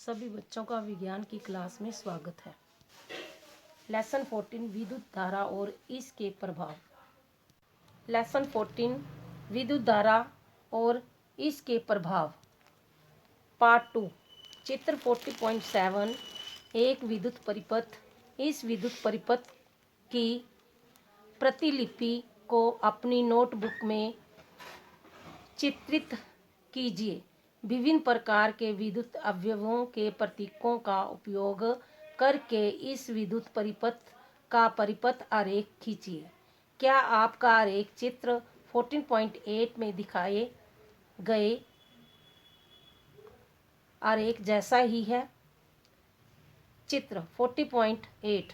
सभी बच्चों का विज्ञान की क्लास में स्वागत है। लेसन 14 विद्युत धारा और इसके प्रभाव। लेसन 14 विद्युत धारा और इसके प्रभाव। पार्ट 2 चित्र 40.7 एक विद्युत परिपथ। इस विद्युत परिपथ की प्रतिलिपि को अपनी नोटबुक में चित्रित कीजिए। विभिन्न प्रकार के विद्युत अवयवों के प्रतीकों का उपयोग करके इस विद्युत परिपथ का परिपथ आरेख खींचिए। क्या आपका आरेख चित्र 14.8 में दिखाए गए आरेख जैसा ही है? चित्र 40.8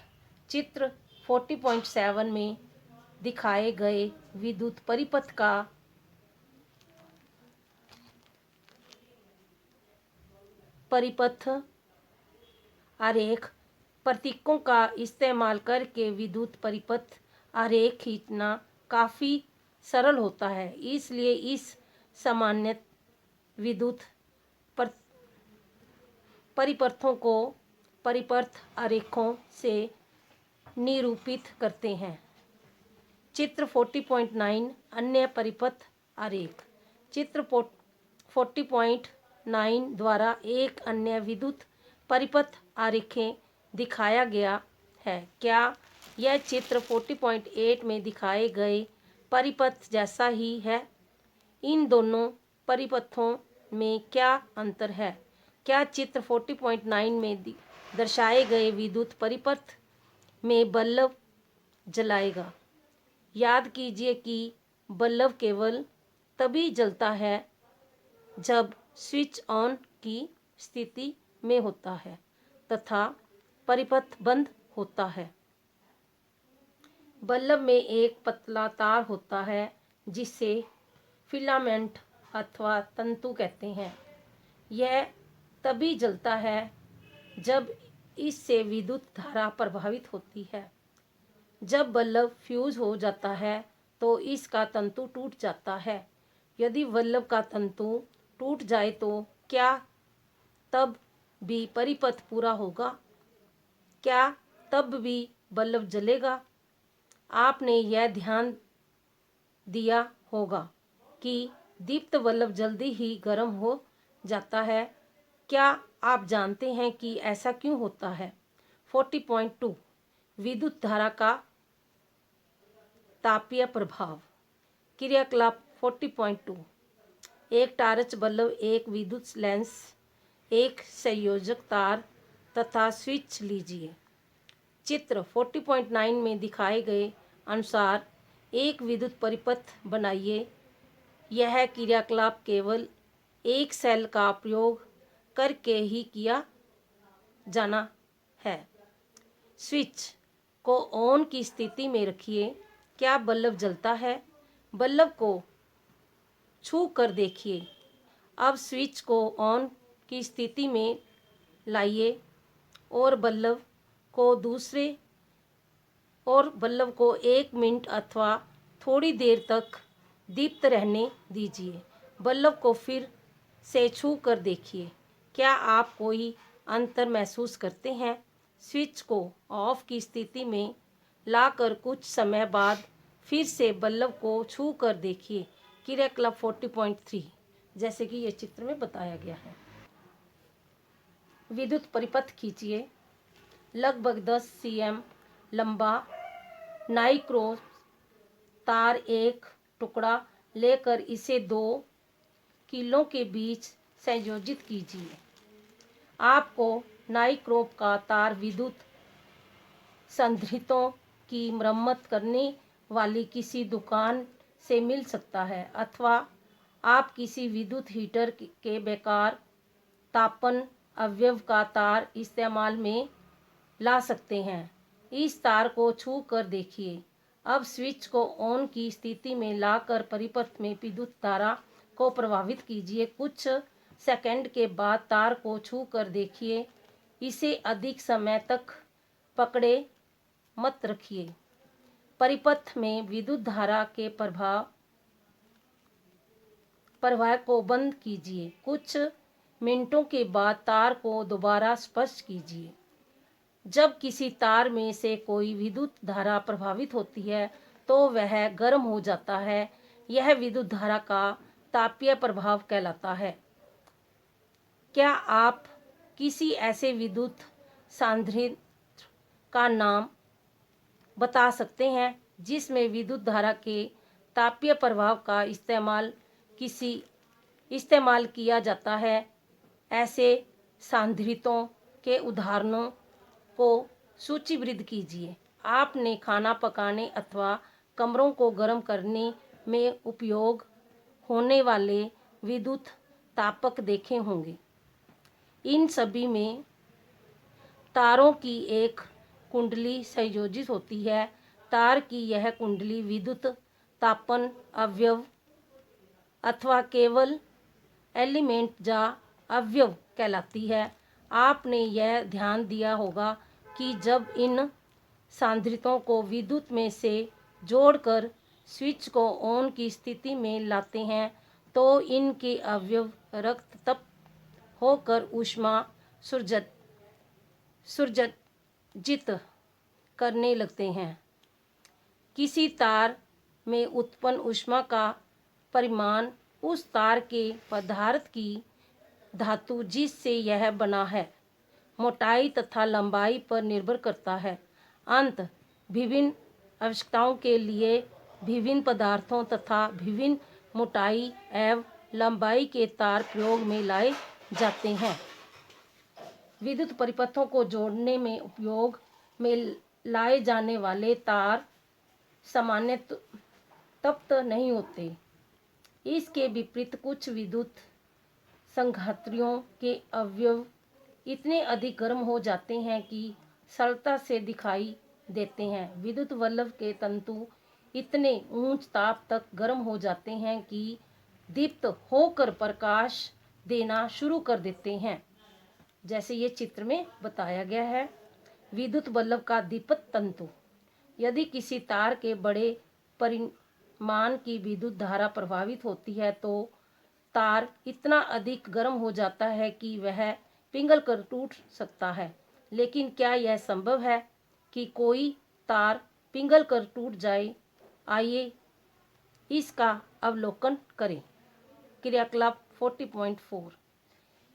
चित्र 40.7 में दिखाए गए विद्युत परिपथ का परिपथ आरेख प्रतीकों का इस्तेमाल करके विद्युत परिपथ आरेख खींचना काफ़ी सरल होता है। इसलिए इस सामान्य विद्युत परिपथों को परिपथ आरेखों से निरूपित करते हैं। चित्र 40.9 अन्य परिपथ आरेख। चित्र 40.9 द्वारा एक अन्य विद्युत परिपथ आरेखें दिखाया गया है। क्या यह चित्र 40.8 में दिखाए गए परिपथ जैसा ही है? इन दोनों परिपथों में क्या अंतर है? क्या चित्र 40.9 में दर्शाए गए विद्युत परिपथ में बल्ब जलाएगा? याद कीजिए कि बल्ब केवल तभी जलता है जब स्विच ऑन की स्थिति में होता है तथा परिपथ बंद होता है। बल्ब में एक पतला तार होता है जिसे फिलामेंट अथवा तंतु कहते हैं। यह तभी जलता है जब इससे विद्युत धारा प्रभावित होती है। जब बल्ब फ्यूज हो जाता है तो इसका तंतु टूट जाता है। यदि बल्ब का तंतु टूट जाए तो क्या तब भी परिपथ पूरा होगा? क्या तब भी बल्ब जलेगा? आपने यह ध्यान दिया होगा कि दीप्त बल्ब जल्दी ही गर्म हो जाता है। क्या आप जानते हैं कि ऐसा क्यों होता है? 40.2 विद्युत धारा का तापीय प्रभाव। क्रियाकलाप 40.2 एक टार्च बल्ब, एक विद्युत लेंस, एक संयोजक तार तथा स्विच लीजिए। चित्र 40.9 में दिखाए गए अनुसार एक विद्युत परिपथ बनाइए। यह क्रियाकलाप केवल एक सेल का प्रयोग करके ही किया जाना है। स्विच को ऑन की स्थिति में रखिए। क्या बल्ब जलता है? बल्ब को छू कर देखिए। अब स्विच को ऑन की स्थिति में लाइए और बल्ब को 1 मिनट अथवा थोड़ी देर तक दीप्त रहने दीजिए। बल्ब को फिर से छू कर देखिए। क्या आप कोई अंतर महसूस करते हैं? स्विच को ऑफ की स्थिति में लाकर कुछ समय बाद फिर से बल्ब को छू कर देखिए। क्रियाकलाप 40.3 जैसे कि यह चित्र में बताया गया है। विद्युत परिपथ खींचिए। लगभग 10 cm लंबा नाइक्रो तार एक टुकड़ा लेकर इसे 2 कीलों के बीच संयोजित कीजिए। आपको नाइक्रोम का तार विद्युत संधारित्रों की मरम्मत करने वाली किसी दुकान से मिल सकता है अथवा आप किसी विद्युत हीटर के बेकार तापन अवयव का तार इस्तेमाल में ला सकते हैं। इस तार को छू कर देखिए। अब स्विच को ऑन की स्थिति में लाकर परिपथ में विद्युत धारा को प्रभावित कीजिए। कुछ सेकंड के बाद तार को छू कर देखिए। इसे अधिक समय तक पकड़े मत रखिए। परिपथ में विद्युत धारा के प्रवाह को बंद कीजिए। कुछ मिनटों के बाद तार को दोबारा स्पष्ट कीजिए। जब किसी तार में से कोई विद्युत धारा प्रभावित होती है तो वह गर्म हो जाता है। यह विद्युत धारा का तापीय प्रभाव कहलाता है। क्या आप किसी ऐसे विद्युत सांद्रित्र का नाम बता सकते हैं जिसमें विद्युत धारा के तापीय प्रभाव का इस्तेमाल किया जाता है? ऐसे सांद्रित्रों के उदाहरणों को सूचीबद्ध कीजिए। आपने खाना पकाने अथवा कमरों को गर्म करने में उपयोग होने वाले विद्युत तापक देखे होंगे। इन सभी में तारों की एक कुंडली संयोजित होती है। तार की यह कुंडली विद्युत तापन अवयव अथवा केवल एलिमेंट या अवयव कहलाती है। आपने यह ध्यान दिया होगा कि जब इन सांद्रित्रों को विद्युत में से जोड़कर स्विच को ऑन की स्थिति में लाते हैं तो इनके अवयव रक्त होकर ऊष्मा सुरजित करने लगते हैं। किसी तार में उत्पन्न ऊष्मा का परिमाण उस तार के पदार्थ की धातु जिससे यह बना है, मोटाई तथा लंबाई पर निर्भर करता है। विभिन्न आवश्यकताओं के लिए विभिन्न पदार्थों तथा विभिन्न मोटाई एवं लंबाई के तार प्रयोग में लाए जाते हैं। विद्युत परिपथों को जोड़ने में उपयोग में लाए जाने वाले तार सामान्यतः तप्त नहीं होते। इसके विपरीत कुछ विद्युत संधारित्रों के अवयव इतने अधिक गर्म हो जाते हैं कि सरलता से दिखाई देते हैं। विद्युत बल्ब के तंतु इतने उच्च ताप तक गर्म हो जाते हैं कि दीप्त होकर प्रकाश देना शुरू कर देते हैं, जैसे ये चित्र में बताया गया है। विद्युत बल्ब का दीप्त तंतु। यदि किसी तार के बड़े परिमाण की विद्युत धारा प्रभावित होती है तो तार इतना अधिक गर्म हो जाता है कि वह पिघलकर टूट सकता है। लेकिन क्या यह संभव है कि कोई तार पिघलकर टूट जाए? आइए इसका अवलोकन करें। क्रियाकलाप 40.4।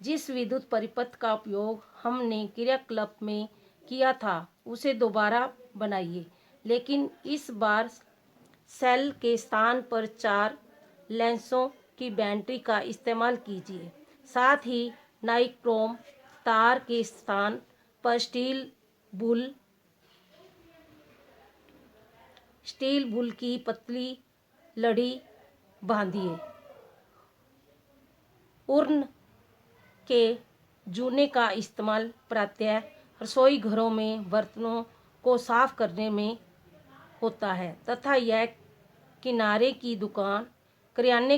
जिस विद्युत परिपथ का उपयोग हमने क्रियाकलाप में किया था उसे दोबारा बनाइए, लेकिन इस बार सेल के स्थान पर 4 लेंसों की बैटरी का इस्तेमाल कीजिए। साथ ही नाइक्रोम तार के स्थान पर स्टील बुल की पतली लड़ी बांधिए। उर्न के जूने का इस्तेमाल प्रायः रसोई घरों में बर्तनों को साफ करने में होता है तथा यह किराने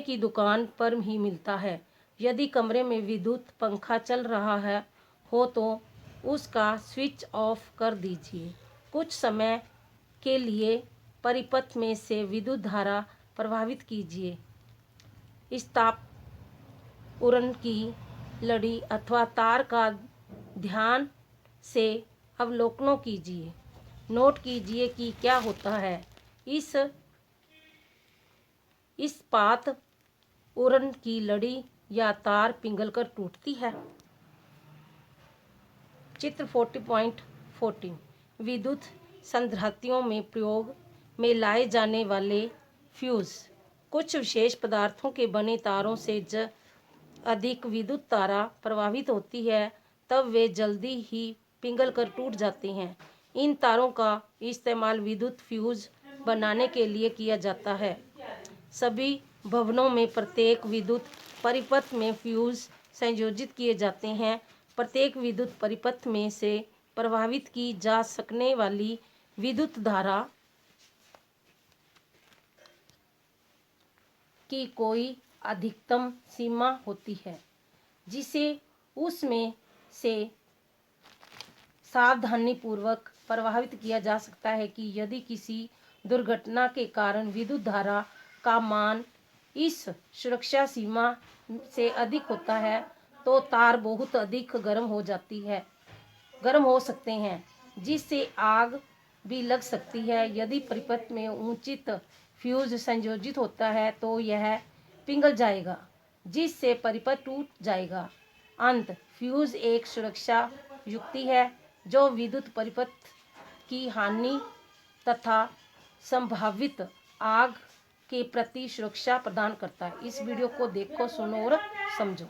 की दुकान पर ही मिलता है। यदि कमरे में विद्युत पंखा चल रहा हो तो उसका स्विच ऑफ कर दीजिए। कुछ समय के लिए परिपथ में से विद्युत धारा प्रवाहित कीजिए। इस ताप उर्न की लड़ी अथवा तार का ध्यान से अवलोकन कीजिए। नोट कीजिए कि क्या होता है। इस इस्पात उर्न की लड़ी या तार पिघलकर टूटती है। चित्र 40.14। विद्युत संधारित्रों में प्रयोग में लाए जाने वाले फ्यूज। कुछ विशेष पदार्थों के बने तारों से जब अधिक विद्युत धारा प्रवाहित होती है तब वे जल्दी ही पिघलकर टूट जाते हैं। इन तारों का इस्तेमाल विद्युत फ्यूज बनाने के लिए किया जाता है। सभी भवनों में प्रत्येक विद्युत परिपथ में फ्यूज संयोजित किए जाते हैं। प्रत्येक विद्युत परिपथ में से प्रवाहित की जा सकने वाली विद्युत धारा की कोई अधिकतम सीमा होती है जिसे उसमें से सावधानीपूर्वक प्रवाहित किया जा सकता है। कि यदि किसी दुर्घटना के कारण विद्युत धारा का मान इस सुरक्षा सीमा से अधिक होता है तो तार बहुत अधिक गर्म हो सकते हैं, जिससे आग भी लग सकती है। यदि परिपथ में उचित फ्यूज संयोजित होता है तो यह पिघल जाएगा, जिससे परिपथ टूट जाएगा। अंत फ्यूज एक सुरक्षा युक्ति है जो विद्युत परिपथ की हानि तथा संभावित आग के प्रति सुरक्षा प्रदान करता है। इस वीडियो को देखो, सुनो और समझो।